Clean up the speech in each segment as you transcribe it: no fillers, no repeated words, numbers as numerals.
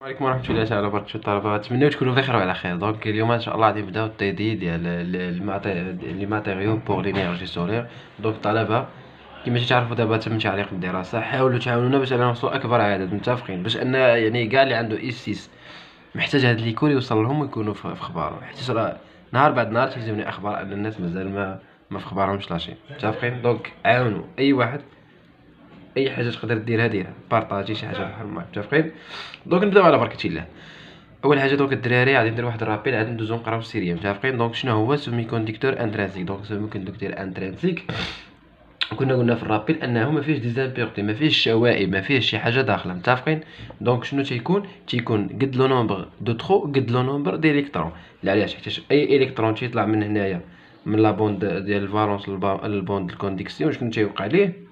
عليكم ورحمة الله تعالى وبركاته الطلبة، نتمنىو تكونوا بخير وعلى خير. دونك اليوم ان شاء الله غادي نبداو التيدي ديال لي ماتيريو بوغ لينيرجي سولير. دونك الطلبة كيما تعرفوا دابا تم تعليق الدراسة، حاولوا تعاونونا باش نوصلوا اكبر عدد، متفقين باش ان يعني كاع اللي عنده اي 6 محتاج هاد ليكول يوصل لهم ويكونوا في اخبار، حيت راه نهار بعد نهار تيجوني اخبار ان الناس مازال ما في اخبارهمش لاشي، متفقين. دونك عاونوا اي واحد، اي حاجه تقدر ديرها بارطاجي شي حاجه بحال هكا، متفقين. دونك نبداو على بركه الله. اول حاجه دونك الدراري غادي ندير واحد الرابيل، غادي ندوزو نقراو السيريه، متفقين. دونك شنو هو سيمي كوندكتور انترانسيك؟ دونك سيمي كوندكتور انترانسيك كنا قلنا في الرابيل انه ما فيهش ديزامبيرتي، ما فيهش شوائب، ما فيهش شي حاجه داخله، متفقين. دونك شنو تيكون قد لو نومبر دو ترو قد لو نومبر دي الكترون. علاش؟ حيت اي الكترون تيطلع من هنايا من لا بوند ديال الفالونس للبوند الكونديكسيون، شنو تيوقع ليه؟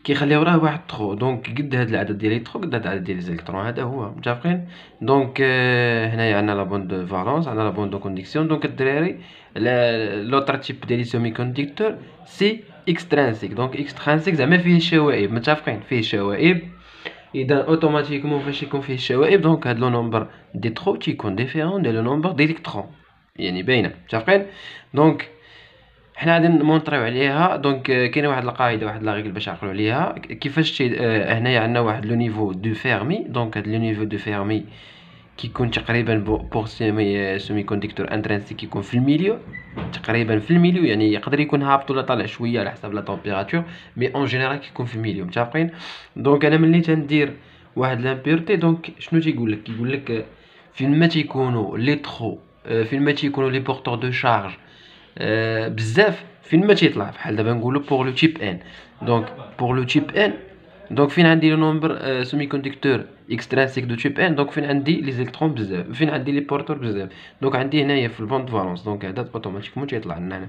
كيخليو راه واحد ترو. دونك قد هاد العدد ديال لي ترو قد هاد العدد ديال لي الكترون، هذا هو، متفقين. دونك هنايا عندنا لا بوند دو فالونس، عندنا لا بوند دو كونديكسيون. دونك الدراري لوتر تيب ديال لي سيمي كونديكتور سي اكسترانسيك. دونك اكسترانسيك زعما فيه الشوائب، متفقين، فيه شوائب. اذا اوتوماتيكمون فاش يكون فيه الشوائب دونك هاد لو نومبر دي ترو تيكون ديفيرون ديال لو نومبر دي الكترون، يعني باينه، متفقين. دونك حنا غادي نمونطريو عليها. دونك كاينه واحد القاعده، واحد لا ريغل باش نعقلوا عليها كيفاش هنايا عندنا واحد لو نيفو دو فيرمي. دونك هاد لو نيفو دو فيرمي كيكون تقريبا بور سيمي كوندكتور انترانسيك كيكون في الميليو، تقريبا في الميليو، يعني يقدر يكون هابط ولا طالع شويه على حسب لا تمبيراتور، مي اون جينيرال كيكون في الميليو، متفقين. دونك انا ملي تندير واحد لامبيرتي، دونك شنو تيقول لك؟ كيقول لك فين ما تيكونوا لي ترو، فين ما تيكونوا لي بورتور دو شارج بزاف، فين ما تيطلع بحال دابا نقولوا بوغ لو تيب ان. دونك بوغ لو تيب ان، دونك فين عندي لو نومبر سيمي كوندكتور اكسترانسيك دو تيب ان، دونك فين عندي لي زيلكترون بزاف، فين عندي لي بورتور بزاف. دونك عندي هنايا في البوند فالونس، دونك هذا اوتوماتيكمون تيطلع لنا هنا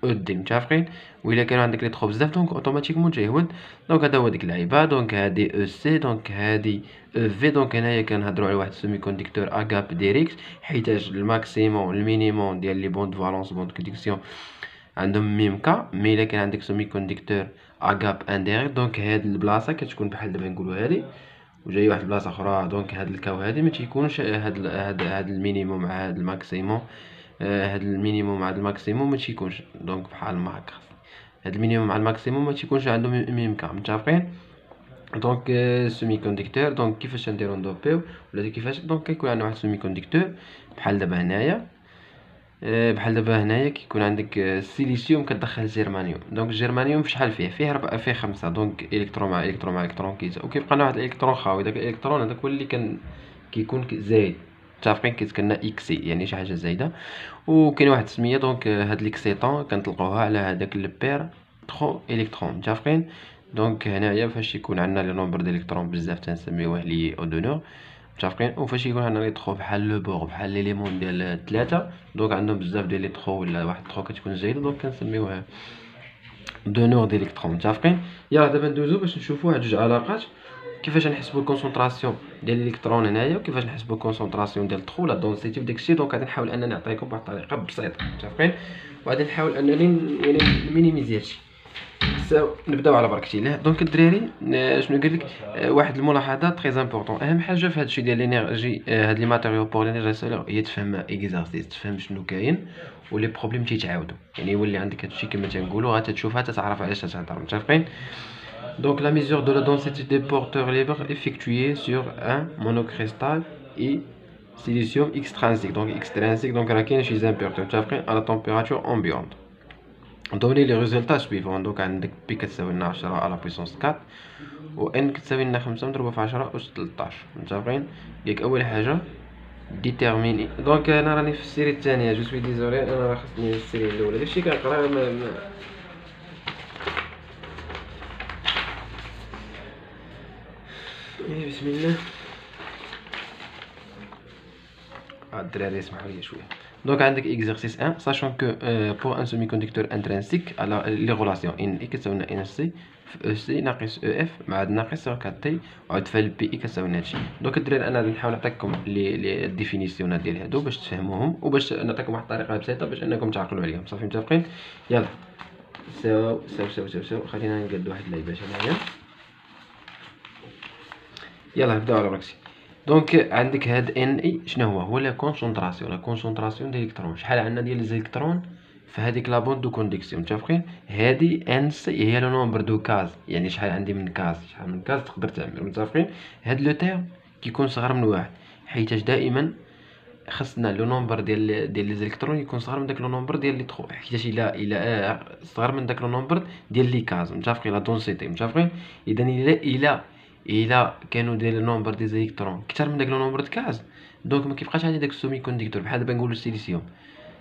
او دي، متفقين. وإلا كانوا عندك لي ترو بزاف دونك اوتوماتيكمون تيهود. دونك هذا هو ديك اللعيبه. دونك هادي او سي، دونك هادي او في. دونك هنايا كنهضروا على واحد سيمي كوندكتور اغاب ديريكت، حيتاش الماكسيموم المينيموم ديال لي بوند فالونس بوند كونديكسيون عندهم ميم كا. مي الا كان عندك سيمي كوندكتور اغاب انديريكت، دونك هاد البلاصه كتكون بحال دابا نقولوا هادي وجاي واحد البلاصه اخرى. دونك هاد الكاو هادي ما تيكونش هاد المينيموم مع هاد الماكسيموم، هاد المينيموم مع الماكسيموم ما تيكونش. دونك بحال ما هكا هاد المينيموم مع الماكسيموم ما تيكونش عندهم ميم كا، متفقين. دونك سيمي كوندكتور، دونك كيفاش نديرو ندوبيو ولا كيفاش؟ دونك كيكون عندنا واحد سيمي كوندكتور بحال دابا هنايا، بحال دابا هنايا كيكون عندك السيليسيوم كتدخل الجرمانيوم. دونك الجرمانيوم فشحال فيه 5. دونك الكترون مع الكترون مع الكترون كيزا، وكيبقى لنا واحد الالكترون خاوي. داك الالكترون هذاك هو اللي كيكون زايد، متفقين، كيتسكن اكسي، يعني شي حاجه زايده. وكاين واحد السميه، دونك هاد ليكسيطون كنطلقوها على هذاك البير ترو الكترون، متفقين. دونك هنايا فاش يكون عندنا لي نومبر ديال الالكترون بزاف تنسميوه لي اودونور، متفقين. وفاش يكون عندنا لي ترو بحال لو بور بحال ليليمون ديال 3، دونك عندهم بزاف ديال لي ترو ولا واحد ترو كتكون زايده، دونك كنسميوها دونور ديليكترون، متفقين. يلا دابا ندوزو باش نشوفوا هاد جوج علاقات، كيفاش نحسبوا الكونسونطراسيون ديال الالكترون هنايا وكيفاش نحسبوا الكونسونطراسيون ديال الترو لا دونسيتي وداكشي. دونك غادي نحاول انني نعطيكم بواحد الطريقه بسيطه، متفقين، وغادي نحاول انني يعني نمينيميزي هادشي. نبداو على بركه الله. دونك الدراري شنو قال لك؟ واحد الملاحظه تري امبورطون، اهم حاجه في هادشي ديال لينيرجي، هاد لي ماتيريو بور لينيرجي سولير، هي تفهم اكزارسيس، تفهم شنو كاين ولي بروبليم تيتعاودوا، يعني يولي عندك هادشي كما تنقولوا غتشوفها تتعرف علاش تهضر، متفقين. Donc la mesure de la densité des porteurs libres effectuée sur un monocristal et silicium extrinsique. Donc extrinsique, donc راه كاين شي زامبيرتور، متفقين، à la température ambiante. Donner les résultats suivants. Donc عندك بي كتساوي لنا 10 على بويسونس 4 و ان كتساوي لنا 5 مضروبة في 10 أس 13، متفقين. ديك أول حاجة ديتيرميني. دونك أنا راني في السيري الثانية، جو سوي ديزولي، أنا راه خاصني السيري الأولى، داكشي كنقرا بسم الله. الدراري اسمحوا لي شويه. دونك عندك اكزرسيس 1 ساشون كو بور ان سيمي كوندكتور انترانسيك على لي ريلاسيون ان اي كتساوي لنا ان سي في او سي ناقص او اف مع ناقص 4 تي وعاد فال بي اي كتساوي لنا هادشي. دونك الدراري انا غادي نحاول نعطيكم لي ديفينيسيون ديال هادو باش تفهموهم وباش نعطيكم واحد الطريقه بسيطه باش انكم تعقلوا عليهم، صافي متفقين. يلا ساو خلينا نقاد واحد اللعيبه هنايا. يلا نبداو على بركسي. دونك عندك هاد ان اي شنو هو لا كونسونطراسيون ديليكترون. شحال عندنا ديال لي زيليكترون في هذيك لا بوند دو كونديكسيون متفقين. هادي ان سي هي لو نومبر دو كاز، يعني شحال عندي من كاز، شحال من كاز تقدر تعمل متفقين. هاد لو تيرم كيكون صغر من واحد، حيتاش دائما خصنا لو نومبر ديال لي زيليكترون يكون صغر من داك لو نومبر ديال لي تخو، حيتاش الا صغر من داك لو نومبر ديال لي كاز متفقين لا دونسيتي متفقين. اذا الا كانوا ديال لو نومبر دي زيليكترون كثر من داك لو نومبر د كاز، دونك ما كيبقاش عندي داك السومي كونديكتور. بحال دابا نقولوا السيليسيوم،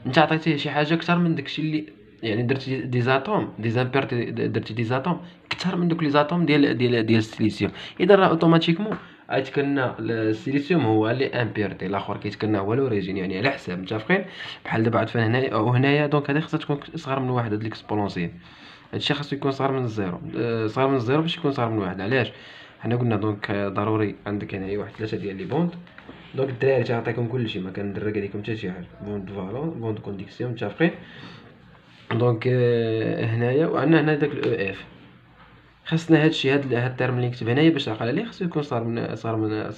انت عطيتيه شي حاجه كثر من داكشي اللي يعني درتي دي زاتوم دي زامبير، درتي دي زاتوم كثر من دوك لي زاتوم ديال السيليسيوم، اذا راه اوتوماتيكمون غيتكنا السيليسيوم هو اللي امبيرتي، الاخر كيتكنا هو لوريجين يعني على حساب متفقين. بحال دابا عاد هنايا وهنايا، دونك هذه خصها تكون صغر من واحد، هاد ليكسبونونسيال هادشي خاصو يكون صغر من الزيرو، صغر من الزيرو باش يكون صغر من واحد. علاش؟ حنا قلنا دونك ضروري عندك هنايا واحد 3 ديال لي بوند. دونك الدراري تنعطيكم كلشي، ما كندرك عليكم حتى شي حاجه. بوند فالون، بوند كونديكسيون متفقين. دونك هنايا وعندنا هنا داك الاو اف، خاصنا هادشي هاد الترم اللي نكتب هنايا باش نعقل عليه خاصو يكون صار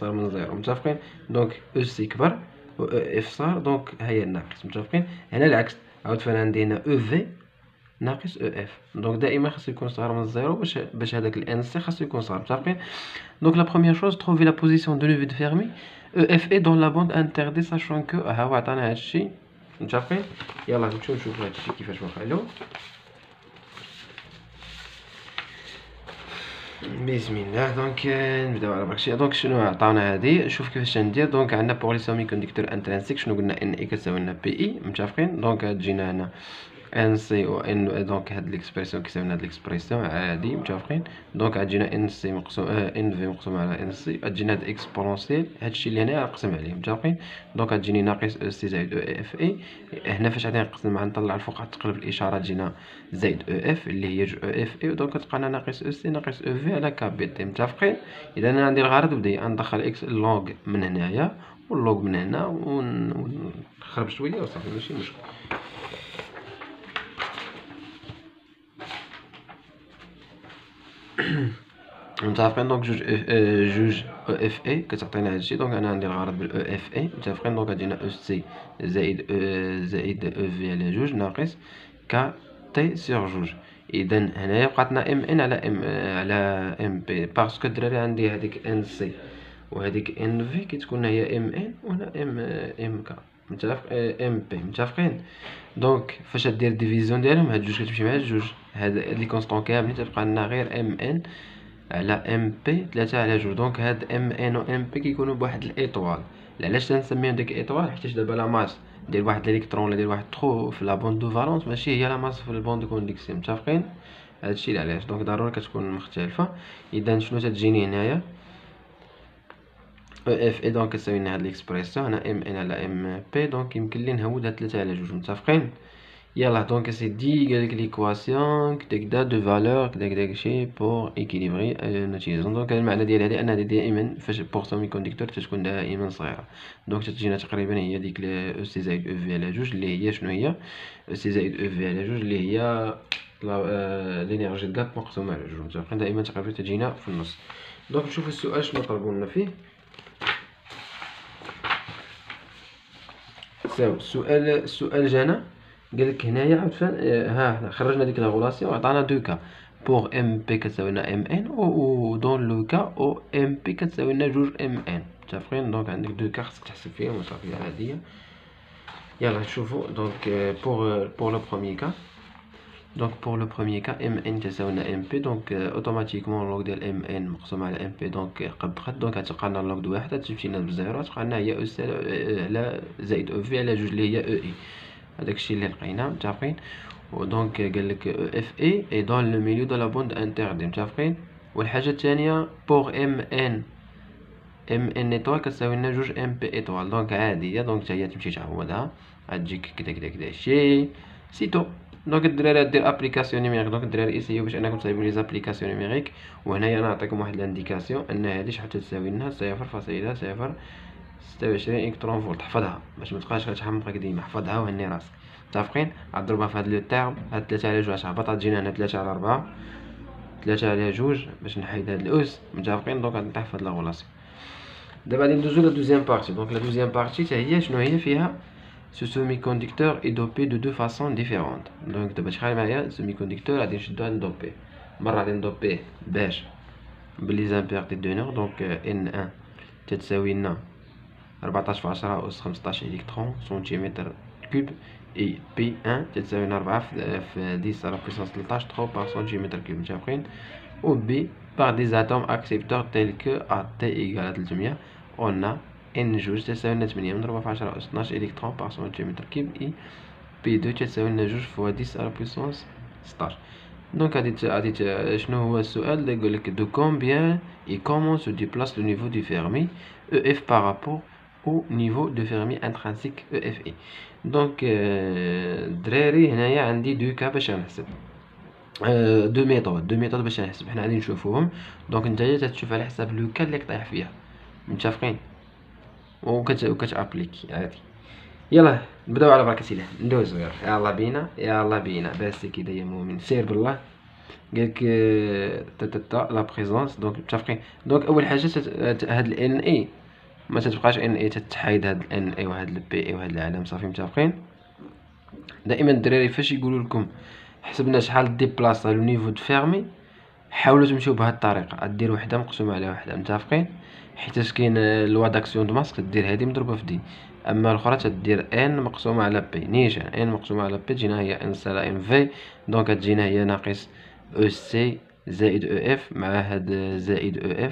من زيرو متفقين. دونك او سي كبر و او اف صار، دونك هيا الناقص متفقين. هنا العكس، عاود فانا عندي هنا او في ناقص او اف، دونك دائما خاصو يكون صغر من الزيرو باش هذاك الان سي خاصو يكون صغر متفقين. دونك لا بروميير شوز trouver la position de levé de Fermi EF est dans la bande interdite sachant que ها هو عطانا هادشي متفقين. يلا نمشيو نشوفو هادشي كيفاش واخا. بسم الله. دونك نبداو على بركشي. دونك شنو عطانا هادي، شوف كيفاش ندير. دونك عندنا بوغ لي سيمي كونديكتور انترينسيك شنو قلنا ان اي كتساوي لنا بي اي متفقين. دونك تجينا هنا ان سي و ان، دونك هاد ليكسبرسيون كيساوي لنا هاد ليكسبرسيون عادي متفقين. دونك غتجينا ان سي مقسوم ان في مقسوم على ان سي، غتجينا هاد اكسبونونسيال هادشي اللي هنا غنقسم عليه متفقين. دونك غتجيني ناقص او سي زائد او اف اي. هنا فاش غادي نقسم غنطلع الفوق غتقلب الاشاره تجينا زائد او اف اللي هي جو او اف اي، دونك كتبقى لنا ناقص او سي ناقص او في على كابي تي متفقين. اذا انا عندي الغرض بدي ندخل اكس اللوغ من هنايا واللوغ من هنا ونخرب شويه وصافي ماشي مشكل. متفقين. دونك جوج او اف اي كتعطينا هادشي. دونك انا عندي الغرض بالاو اف اي متفقين. دونك غادينا او سي زائد او في على جوج ناقص ك تي سور جوج. اذا هنايا بقاتنا ام ان على ام بي، باسكو الدراري عندي هذيك ان سي وهذيك ان في كتكون هي ام ان وهنا ام كا متفق ام بي متفقين. دونك فاش دير ديفيزيون ديالهم هاد جوج كتمشي مع جوج، هاد لي كونستون كاملين تبقى لنا غير ام ان على ام بي 3 على جوج. دونك هاد ام ان و ام بي كيكونوا بواحد الايطوال. علاش تنسميهم ديك ايطوال؟ حيت دابا لا ماس ديال واحد الالكترون ولا ديال واحد تخو في لا بوند دو فالونس ماشي هي لا ماس في البوند دو كونديكسيون متفقين. هادشي اللي علاش دونك ضروري كتكون مختلفه. اذا شنو تتجيني هنايا او اف اي، دونك كتساوي لنا هاد ليكسبريسيون هنا ام ان على ام بي، دونك يمكن لي نهود هاد 3 على جوج متفقين. يلا دونك سيدي قالك ليكواسيون كدا دو فالور كدا داكشي بور ايكيليبري نوتيزون. دونك المعنى ديال هادي ان دائما فاش بور سيمي كونديكتور تتكون دائما صغيره. دونك تجينا تقريبا هي ديك او سي زائد او في على جوج اللي هي شنو هي او سي زائد او في على جوج اللي هي لينيرجي د كاب مقسومه على جوج متفقين. دائما تقريبا تجينا في النص. دونك نشوفو السؤال شنو طلبوا لنا فيه. السؤال جانا قالك هنايا عاوتاني ها خرجنا ديك لا غولاسيون وعطانا دو كا بوغ ام بي كتساوي لنا ام ان و دون لو كا او ام بي كتساوي لنا جوج ام ان متفقين. دونك عندك دو كا خصك تحسب فيهم وصافي عاديه. يلا نشوفو. دونك بوغ لو بروميي كا، دونك بوغ لو بروميي كا ام ان تساوي لنا ام بي، دونك اوتوماتيكمون لوغ ديال ام ان مقسوم على ام بي دونك قد دونك غتبقى لنا لوغ د واحد تمشي لنا بزيرو تبقى لنا هي او سي على زائد او في على جوج اللي هي او اي. هذاك الشيء اللي لقينا متفقين. ودونك قالك اف اي اي دون لو ميليو دو لا بوند انتردي متفقين. والحاجه الثانيه بوغ ام ان ايطوال كتساوي لنا جوج ام بي ايطوال، دونك عاديه. دونك حتى هي تمشي تعوضها غتجيك كدا شي سيتو. دونك الدراري دير ابليكاسيون نيميريك. دونك الدراري اسيو باش انكم تصايبوا لي زابليكاسيون نيميريك. وهنايا انا نعطيكم واحد الانديكاسيون ان هذه شحال تساوي لنا 0.026 الكترون فولت. حفظها باش ما تبقاش غتحمقك ديما، حفظها وهني راسك متفقين. غضربها في هاد لو تيرم هاد 3 على 2 غتهبط غتجينا هنا 3 على 4 3 على 2 باش نحيد هاد الاس متفقين. دونك غنطيح في هاد لا غولاسيون. دابا غادي ندوزو لا دوزيام بارتي. دونك لا دوزيام بارتي حتى هي شنو هي فيها؟ Ce semi-conducteur est dopé de deux façons différentes. Donc دابا شحال معايا semi-conducteur غادي نشدو غادي ندوبيه. مرة غادي ندوبيه باش بلي زامبيرتي دو نور. دونك N1 تتساوي لنا 14 في 10 أس 15 إلكترون سنتيمتر كوب. اي بي 1 تتساوي لنا 4 في 10 على بويسونس 13 3 بار سنتيمتر كوب. متفقين؟ و بي par des atomes accepteurs tels que à T égale 300 on a N جوج تساوي لنا 8 مضروبة في 10 أس 12 إلكترون بار سنتيمتر كوب. اي بي 2 تساوي لنا جوج فوا 10 على بويسونس 16. دونك غادي شنو هو السؤال؟ يقولك دو كومبيان et comment se déplace le niveau du Fermi EF par rapport au niveau de Fermi intrinsique EFE. دونك دراري هنايا عندي دو كا باش نحسب دو ميثود باش نحسب. حنا غادي نشوفوهم. دونك نتايا تتشوف على حساب لو كا اللي طيح فيها. متفقين؟ وكتابليكي عادي. يلا نبداو على بركة الله. ندوزو يلا بينا بس كده يا مؤمن سير بالله. قالك لا بريزونس. دونك متفقين. دونك اول حاجه هاد ال ان اي ما تتبقاش ان اي تتحايد هاد ال ان اي وهاد ال بي اي وهاد العلام صافي. متفقين؟ دائما الدراري فاش يقولوا لكم حسبنا شحال ديبلاصا لو نيفو دو فيرمي حاولوا تمشيو بهاد الطريقه. دير وحده مقسومه على وحده. متفقين؟ حيت كاين لوا داكسيون دو ماسك دير هادي مضروبه في دي، اما الاخرى تدير ان مقسومه على بي. نيشان ان مقسومه على بي تجينا هي ان سي على ان في. دونك تجينا هي ناقص او سي زائد او اف مع هاد زائد او اف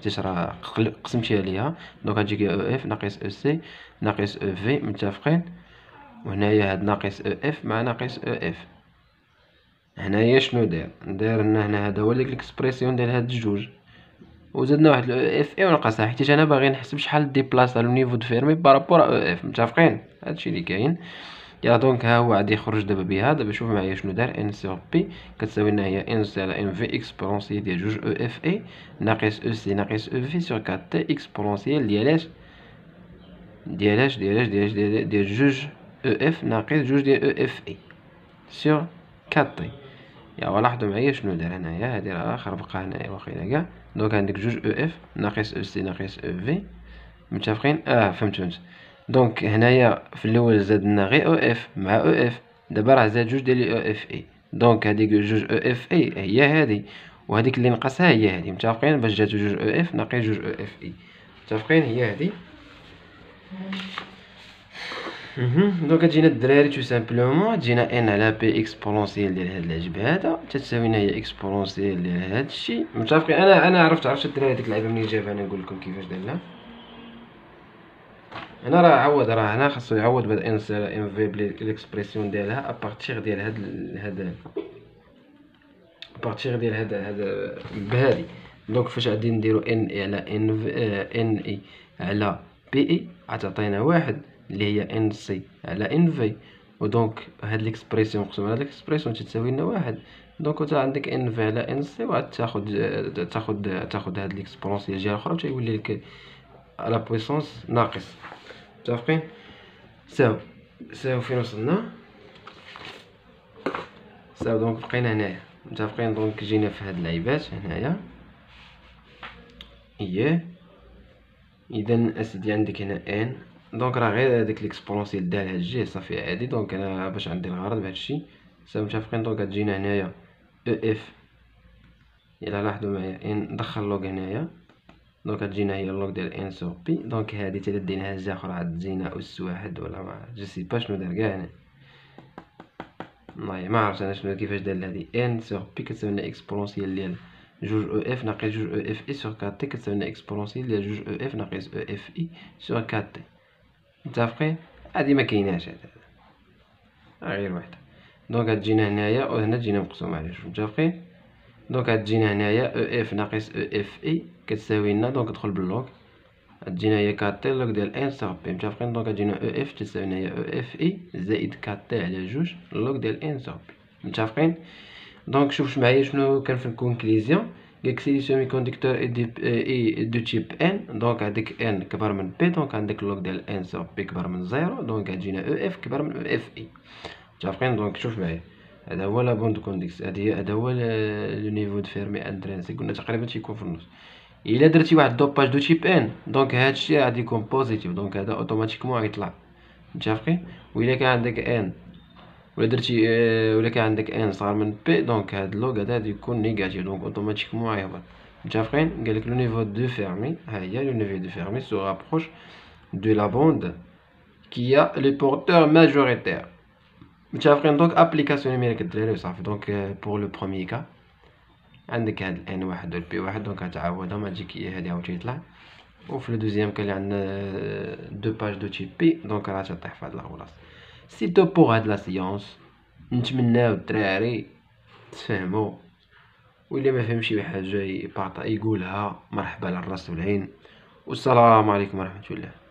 حيت راه قسمتي عليها. دونك غتجيك او اف ناقص او سي ناقص او في. متفقين؟ وهنايا هاد ناقص او اف مع ناقص او اف. هنايا شنو داير هنا هذا هو ليكسبرسيون ديال هاد الجوج وزدنا واحد الاو اف اي ونقصها حيت انا باغي نحسب شحال ديبلاصا لو نيفو دو فيرمي بارابور او اف. متفقين؟ هادشي اللي كاين. يلا دونك ها هو غادي يخرج دابا بها. دابا شوف معايا شنو دار ان سور بي كتساوي لنا هي ان سي على ان في اكسبونسيال ديال جوج او اف اي ناقص او سي ناقص او في سور 4 تي اكسبونسيال ديال جوج او اف ناقص جوج ديال او اف اي سور 4 تي. يلا لاحظوا معايا شنو دار هنايا. هادي راه خربقه هنايا واخيلا كاع. دونك عندك جوج او اف ناقص او سي ناقص او في. متفقين؟ فهمت. دونك هنايا في الاول زادنا غير او اف مع او اف. دابا راه زاد جوج ديال او اف اي. دونك هذيك جوج او اف اي هي هذه وهذيك اللي نقصها هي هذه. متفقين؟ باش جات جوج او اف ناقص جوج او اف اي. متفقين؟ هي هذه. دونك تجينا الدراري تو سامبلومون تجينا ان على بي اكسبونسيال ديال هاد العجب هذا تتساوي لنا هي اكسبونسيال ديال هاد الشيء. متفقين؟ انا عرفت الدراري ديك اللعيبه منين جابها. انا نقول لكم كيفاش دارنا. هنا راه عوض راه هنا خاصو يعوض بهاد ان سي على ان في بالاكسبرسيون ديالها ابارتيغ ديال هاد ابارتيغ ديال هاد بهادي. دونك فاش غادي نديرو ان اي على ان اي على بي اي غتعطينا واحد اللي هي ان سي على ان في. ودونك هاد ليكسبرسيون مقسوم على هاد ليكسبرسيون تساوي لنا واحد. دونك تا عندك ان في على ان سي وغاد تاخد هاد ليكسبونسيال ديال الاخرى تيولي لك على بويسونس ناقص. متفقين؟ ساو فين وصلنا؟ دونك بقينا هنايا. متفقين؟ دونك جينا في هاد اللعيبات هنايا. اذا اسيدي عندك هنا ان. دونك راه غير هذيك ليكسبونسيال ديال هاد الجهه صافي عادي. دونك انا باش عندي الغرض بهذا الشيء متفقين. دونك غتجينا هنايا او اف. الا لاحظوا معايا ان ندخل لوغ هنايا. دونك غتجينا هي اللوغ ديال ان سور بي. دونك هادي حتى ديناها جهه اخرى غتزينا اس واحد ولا ما جو سي با شنو دار كاع هنا. والله ما عرفت انا شنو كيفاش دار هادي. ان سور بي كتساوي لنا اكسبونسيال ديال جوج او اف ناقص جوج او اف اي سور 4 تي كتساوي لنا اكسبونسيال ديال جوج او اف ناقص او اف اي سور 4 تي. متفقين؟ هادي ما كايناش هذا غير وحده. دونك غتجينا هنايا وهنا تجينا مقسومه على جوج. متفقين؟ دونك غتجينا هنايا او اف ناقص او اف اي كتساوي لنا. دونك ندخل باللوغ غتجينا هي 4 تي لوغ ديال ان سور بي. متفقين؟ دونك غتجينا او اف تساوي لنا هي او اف اي زائد 4 تي على جوج لوغ ديال ان سور بي. متفقين؟ دونك شوف معايا شنو كان في الكونكليزيون. قالك سي سيمي كوندكتور اي دو تيب ان. دونك عندك ان كبر من بي. دونك عندك اللوغ ديال ان سور بي كبر من زيرو. دونك غتجينا او اف كبر من او اف اي. متفقين؟ دونك شوف معايا هذا هو لا بون دو كوندكس. هذا هو لو نيفو دو فيرمي انترينسيك. قلنا تقريبا تيكون في النص. الا درتي واحد دوباج دو تيب ان دونك هادشي غادي يكون بوزيتيف، دونك هذا اوتوماتيكمون غيطلع. متفقين؟ وإلا كان عندك ان ولا درتي ولا كان عندك ان صغار من بي دونك هاد اللوغ هذا غادي يكون نيجاتيف، دونك اوتوماتيكمون غيهبط. متفقين؟ قالك لو نيفو دو فيرمي، ها هي لو نيفو دو فيرمي سو رابروش دو لا بوند كي ا لي بورتور ماجوريتير. متفقين؟ دونك ابليكاسيون نيميريك الدراري وصافي. دونك بور لو بروميي كا عندك هاد الان واحد و البي واحد، دونك غتعوضهم هاديك هادي عاوتاني يطلع. وفي لو دوزيام كان اللي عندنا دو باج دو تيب بي دونك راه تطيح في هاد لاغولاص. سي تو بوغ هاد لا سيونس، نتمناو الدراري تفهموا، واللي ما فهمش شي حاجه يقولها، مرحبا على الراس والعين، والسلام عليكم ورحمه الله.